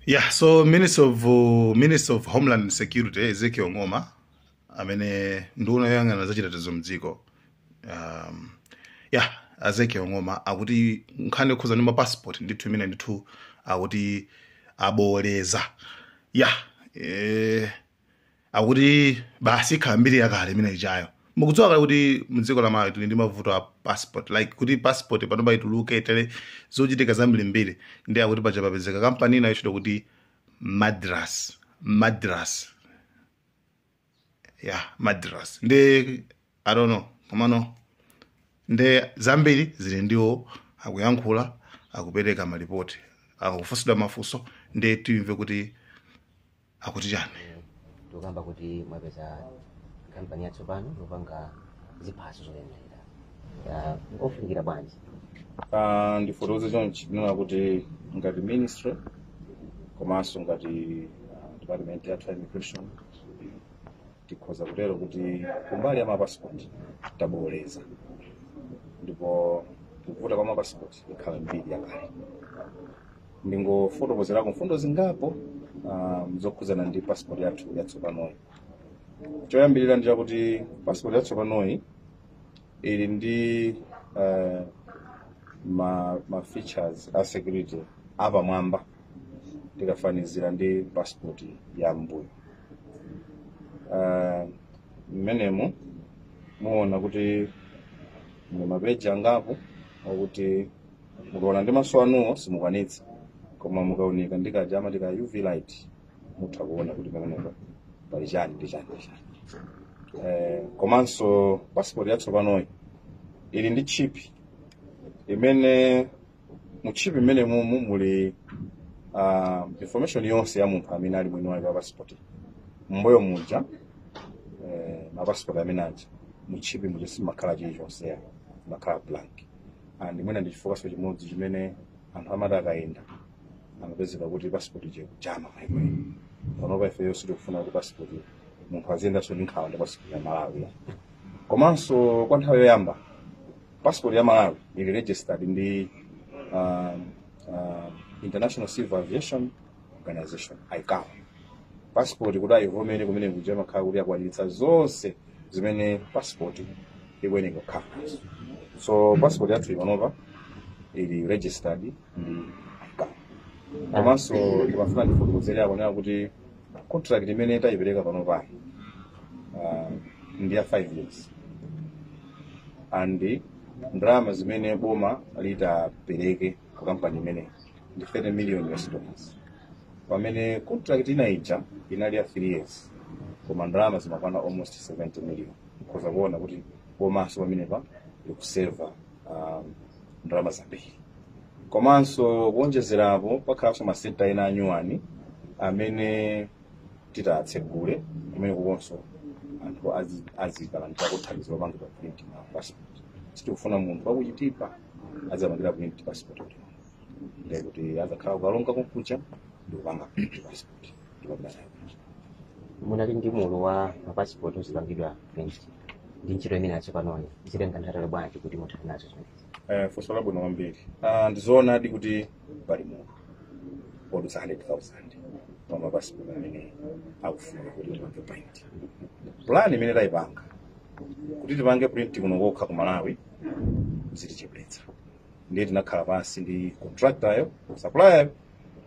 Yeah, so Minister of Homeland Security Ezekiel Ngoma amene nduna yoyang'ana za chitetezo mdziko. Yeah, Ezekiel Ngoma akuti nkhani yokhuza ndi passport ndithu imene ndithu akuti aboleza. Yeah, akuti basi khambiri yakale imene ichayo. Mukudziwa kale kuti mdziko la Malawi tili ndi mavuto a passport, like kuti passport panopa ituluke tele zochitika zambirimbiri ndi akuti paja papezeka kampani ina yochita kuti Madras. Yeah, Madras. Ndi I don't know, komano ndi zambiri zili ndiwo akuyankhula akupereka malipoti akufusidwa mafunso ndi timve kuti akuti chani. Tukamba kuti mwapeza kampani yatsopano yopanga ziphaso zoyendera ofunikira bwanji. Ndifotokoze chonchi ndinona kuti ngati ministry komanso ngati department ya immigration tikhoza kutero kuti kumbali ya mapassport taboleza ndipo kuvuta kwa mapassport ikhala mbiri yakale. Ndingofotokozerako mfundo zingapo zokhuzana ndi passport yathu yatsopanoyi. Choyambirira ndi chakuti passport yatsopanoyi ili ndi ma features a security apamwamba tikafanizira ndi passport ya mbuyo. Mmenemo muona kuti mapeji angapo akuti mukaona ndi maso anuwo simukwanitsa, koma mukaunika ndikaja amatika UV light mutha kuona kuti pamenepo pali chani ndi chani. Komanso passport yatsopanoyi ili ndi chip imene mu chip imene muli information yonse ya munthu amene ali mwini wake wa passport. Mboyo muja ma passport amene aja mu chip muja simakhala chilichonse ya makhala blank. And mwina ndi chifukwa chimodzi chimene anthu amati akayenda amapezeka kuti passport ije kujama maimwe. Panopa ife yonse tikufuna kuti passport munthu aziyendanso ndi nkhawa ndi passport ya Malawi. Komanso kwa nthawi yoyamba passport ya Malawi ili registered ndi International Civil Aviation Organization ICAO. Passport kuti ayivomere kumene kuja makhala kuti akwaniritsa zonse zimene passport ikuyenera kukhala. So passport yathu panopa ili registered ndi ICAO. Komanso ndimafuna ndifotokozere akonera kuti contract imene tayipereka panopa ndi ya 5 years. And ndalama zimene boma litapereke ku kampani imene ndi $30 million. Pamene contract inaija inali ya 3 years. Koma ndalama zimakwana almost 70 million. Kuza kuona kuti bomaso pamenepa likuseva ndalama zambiri. Komanso kuonjezerapo pakhalanso masenta ena anyuwani amene titatsegule kumene kukonso anthu azikalandira kuthandizira kupanga print na passport. Sitikufuna munthu wakuchitipa azapangira print passport kuti ndikuti azakhala kukalonga kumkucha ndikupanga print passport. Munali ndi mulo wa mapassport ozipangidwa print ndi ntchito imene yatsopanoyi zitenga nthawi bwanji kuti muthane nazo zimene? Funso labwino kwambiri. Ndizoonadi kuti pali mulo wodutsa 100,000 pa mapassport amene akufuna kuti tipange print. Plan imene tayipanga kuti tipange print kuno kokha ku Malawi zitichepetsa. Ndiye tinakhala pansi ndi contractor supplier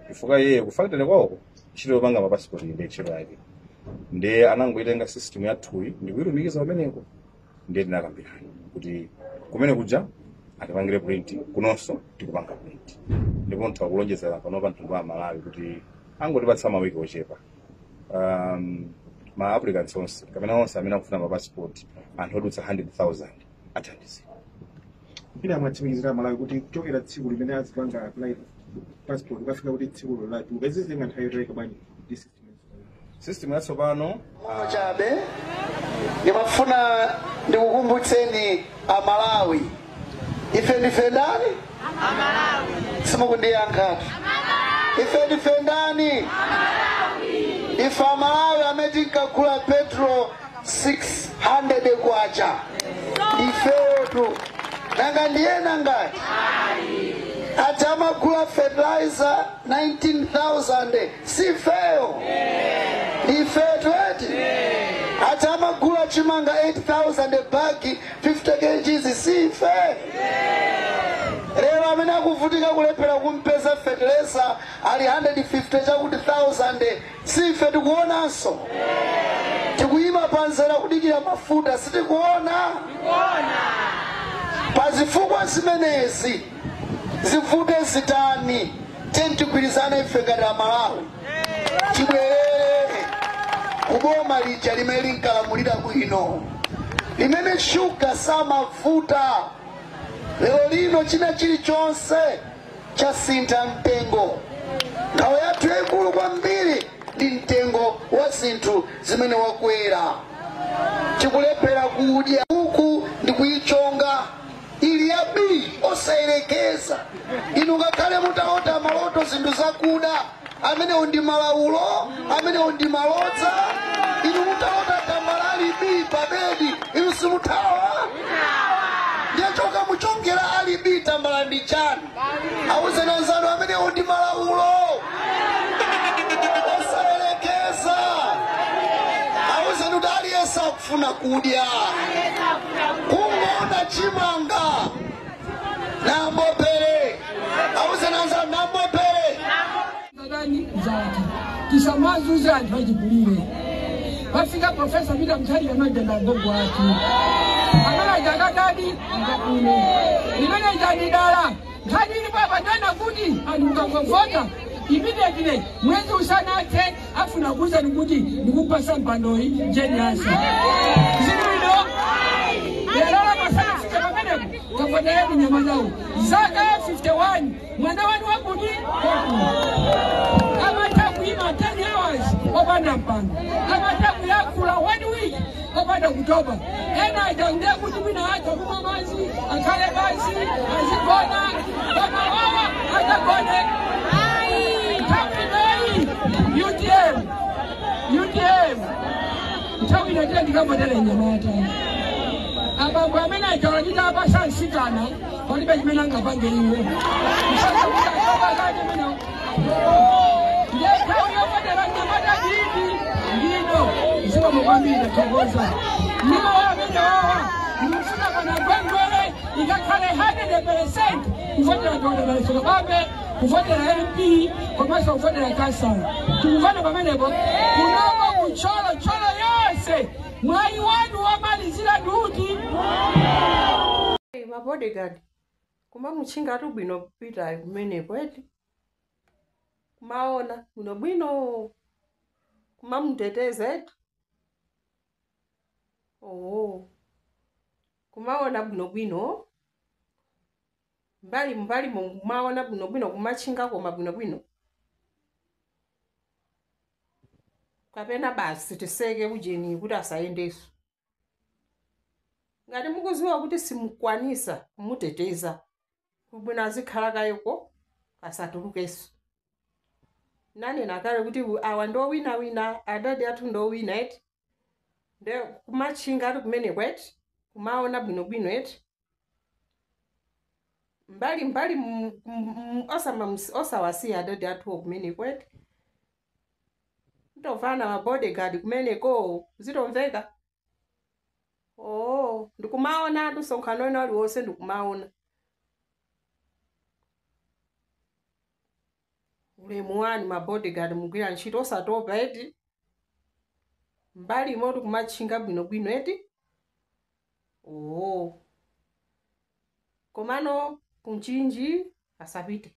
chifukwa yeye ku factory kwako ntchito yopanga mapassport ndi ntchito yake. Ndiye anangoitenga system yathuyi ndikuyilumikiza pamenepo. Ndiye tinakambirana kuti kumene kuja atipangire print kunonso tikupanga print. Ndipo nthawi kulonjezera panopa mtundu wa Malawi kuti angotipatsa mawiki ochepa. Ma applicants onse kapena onse amene akufuna mapassport anthu odutsa 100,000 athandizira. Ina mwatsimikizira Malawi kuti kuchokera tsiku limene azipanga apply passport ukafika kuti tsiku lolati mukazizenga nthawi yotalika bwanji ndi system yatsopano chabe ndimafuna ndikukumbutseni Amalawi. Ife ndife ndani? Amalawi. Simukundiyankhatu. Ife ndife ndani? Amalawi. Ife Amalawi amene tinkagula petrol 600 kwacha. Ifetu nanga ndiyena ngati? ati amagula fertilizer 19,000 sifeyo ifetu eti ati amagula chimanga 8,000 bagi 50 kg sife lero amene akuvutika kulephera kumpeza fertilizer ali 150 chakuti 1,000 sife tikuonanso tikuyima panzera kudikira mafuta sitikuona pazifukwa zimenezi zivute zitani tentigwirizana ife ngati Amalawi tibwerere kuboma lija limene linkalamulira bwino limene shuga samavuta lero lino china chilichonse chasintha mtengo nthawi yathu yaikulu kwambiri ndi mtengo wa zinthu zimene wakwera tikulephera kudya uku ndi kuyichonga ili yabi osayerekeza inu ngakhale mutaota maloto zinthu zakuda amenewo ndi malaulo amenewo ndi malodza inu mutaota tambalali bi pabedi inu simuthawa ndiyachoka muchongera ali bi tambala ndi chani awuzenanzano amenewo ndi malaulo osayerekeza awuzeni kuti aliyesa kufuna kudya kungoona chimanga nambopere awuzenanzano nambopere Ndani zati kisamazuzi anthu achipulire bafika profesa Peter Mutharika majenda gogo ati amala jakadadi ngakune limene jadidala nkhani baba ndana kuti andikangovota immediately mwezi usanathe afuna kuza nikuti ndikupasa mpandoi jeniasa zino yalala masana fika pamenepo kavota yedu nyama zawo zaka 51 mwana wanu wakuti kuima 10 hours opanda mpango amataku yakula 1 week opanda kutoba ena ajangia kuti mina acha kuma mazi akale mazi azikona kama wawa atakone tapidai UTM mtawina tena ndikambadala nyamata abambo amene ajalajita abasa nsikana walibe chimene ngapange iwe msasa kutakaba kati mena Sima mwambile togoza nima wamene wawa mfuna kana gwengwele ikakale 100% kufuatila kwa Dalisolo Babe kufuatila MP komasa kufuatila Kasala tukufuatila pamenepo kunoko kucholo cholo yose mwai wanu wamalizila duti mabodyguard kuma muchinga atubwino kupita kumenepo eti kumaona bwino kumamuteteza eti kumaona bwino mbali mumaona bwino kumachinga koma bwino kapena basi tiseke ujeni kuti asayendeso ngati mukuziwa kuti simukwanisa kumuteteza kubwino azikhala kayiko asatulukeso nani nakale kuti awa ndo wina adadi athu ndo wina eti nde kumachinga ati kumene kweti kumaona bwino eti mbali osawasiya adadi athu kumene kweti ndovana mabodyguard kumeneko zitomveka ndikumaona atu sonkhano aliwonse ndikumaona ulemu wani mabodyguard mugwira ntchito osatopa eti mbali moto kumachinga bwino eti komano kunchinji asapite